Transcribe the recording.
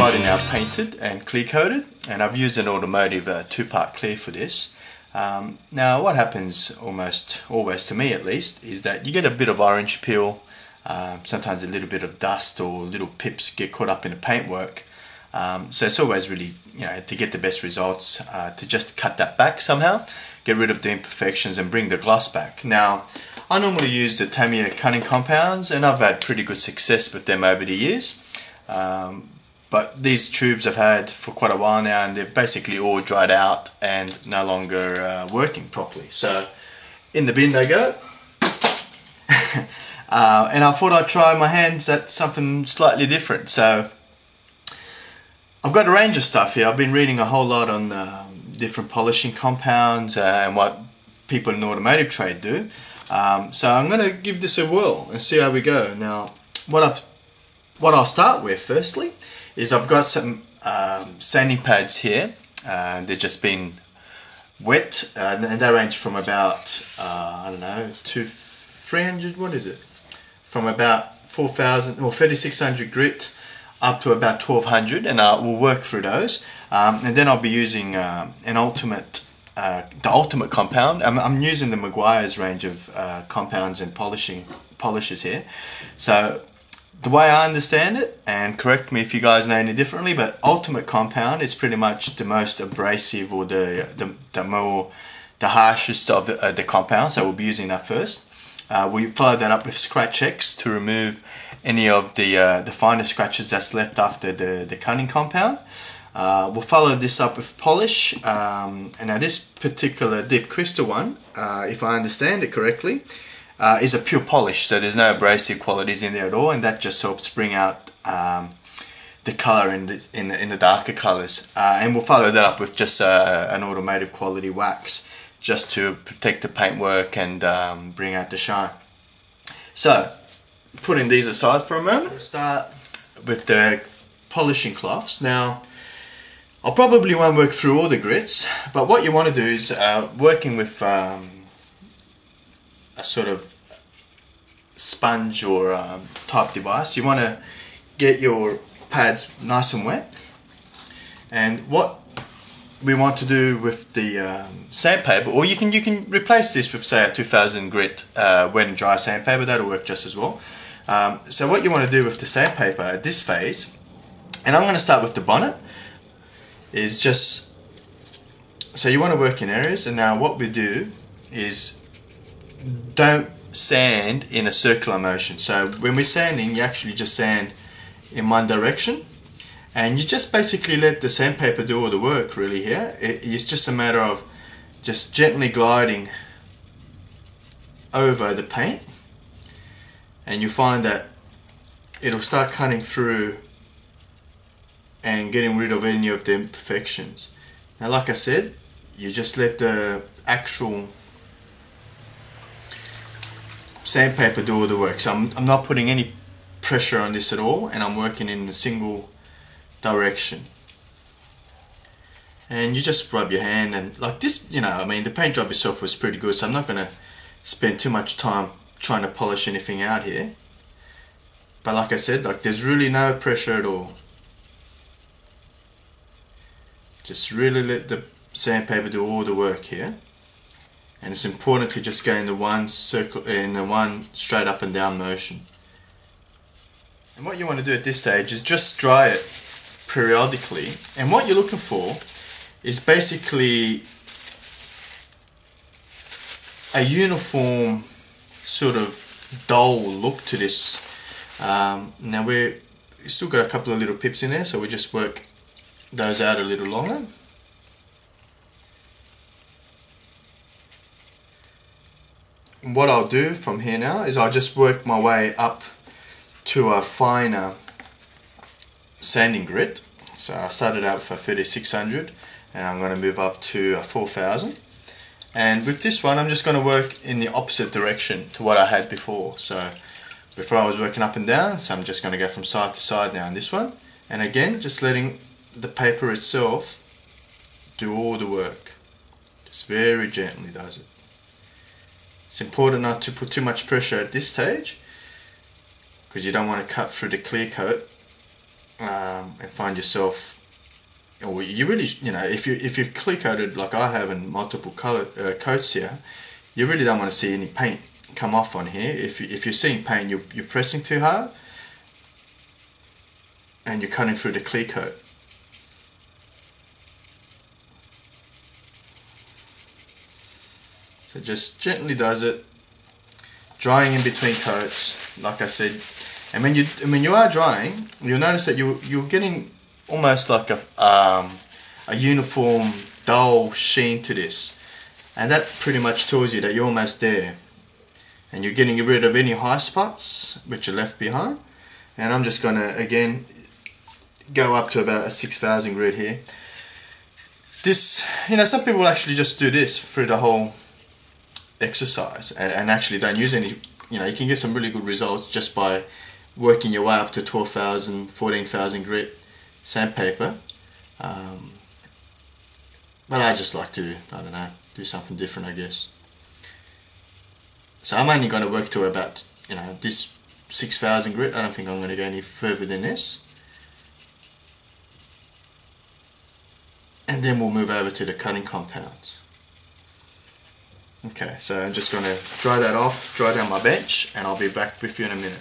body now painted and clear coated, and I've used an automotive 2-part clear for this. Now what happens almost always, to me at least, is that you get a bit of orange peel, sometimes a little bit of dust or little pips get caught up in the paintwork. So it's always really, to get the best results, to just cut that back somehow, get rid of the imperfections and bring the gloss back. Now I normally use the Tamiya cutting compounds, and I've had pretty good success with them over the years. But these tubes I've had for quite a while now, and they're basically all dried out and no longer working properly. So in the bin they go. And I thought I'd try my hands at something slightly different. So I've got a range of stuff here. I've been reading a whole lot on different polishing compounds and what people in the automotive trade do. So I'm going to give this a whirl and see how we go. Now what I'll start with firstly is I've got some sanding pads here. They've just been wet, and they range from about I don't know, 300, what is it? From about 4,000 or 3,600 grit up to about 1,200, and we'll work through those. And then I'll be using the ultimate compound. I'm using the Meguiar's range of compounds and polishes here. So the way I understand it, and correct me if you guys know any differently, but ultimate compound is pretty much the most abrasive or the harshest of the compounds. So we'll be using that first. We follow that up with Scratch X to remove any of the finer scratches that's left after the cutting compound. We'll follow this up with polish, and now this particular deep crystal one, if I understand it correctly, is a pure polish, so there's no abrasive qualities in there at all, and that just helps bring out the colour in the darker colours. And we'll follow that up with just an automotive quality wax, just to protect the paintwork and bring out the shine. So putting these aside for a moment, we'll start with the polishing cloths. Now I probably won't work through all the grits, but what you want to do is working with a sort of sponge or type device. You want to get your pads nice and wet, and what we want to do with the sandpaper, or you can replace this with, say, a 2000 grit wet and dry sandpaper. That'll work just as well. So what you want to do with the sandpaper at this phase, and I'm going to start with the bonnet, is just, so you want to work in areas, and now what we do is don't sand in a circular motion. So when we're sanding, you actually just sand in one direction, and you just basically let the sandpaper do all the work really here. It's just a matter of just gently gliding over the paint, and you find that it'll start cutting through and getting rid of any of the imperfections. Now like I said, you just let the actual sandpaper do all the work. So I'm not putting any pressure on this at all, and I'm working in a single direction. And you just rub your hand, and like this, I mean, the paint job itself was pretty good, so I'm not going to spend too much time trying to polish anything out here. But like I said, like, there's really no pressure at all. Just really let the sandpaper do all the work here. And it's important to just go in the one circle, in the one straight up and down motion. And what you want to do at this stage is just dry it periodically. And what you're looking for is basically a uniform sort of dull look to this. Now we've still got a couple of little pips in there, so we just work those out a little longer. And what I'll do from here now is I'll just work my way up to a finer sanding grit. So I started out with a 3600, and I'm going to move up to a 4000. And with this one, I'm just going to work in the opposite direction to what I had before. So before I was working up and down, so I'm just going to go from side to side now in this one. And again, just letting the paper itself do all the work. Just very gently does it. It's important not to put too much pressure at this stage, because you don't want to cut through the clear coat and find yourself, or you really, if you've clear coated like I have in multiple color coats here, you really don't want to see any paint come off on here. If you're seeing paint, you're pressing too hard and you're cutting through the clear coat. So just gently does it, drying in between coats, like I said. And when you are drying, you'll notice that you're getting almost like a uniform dull sheen to this, and that pretty much tells you that you're almost there, and you're getting rid of any high spots which are left behind. And I'm just gonna again go up to about a 6,000 grit here. This, some people actually just do this through the whole exercise and actually don't use any. You can get some really good results just by working your way up to 12,000, 14,000 grit sandpaper. But I just like to, I don't know, do something different, I guess. So I'm only going to work to about, this 6,000 grit. I don't think I'm going to go any further than this. And then we'll move over to the cutting compounds. Okay, so I'm just going to dry that off, dry down my bench, and I'll be back with you in a minute.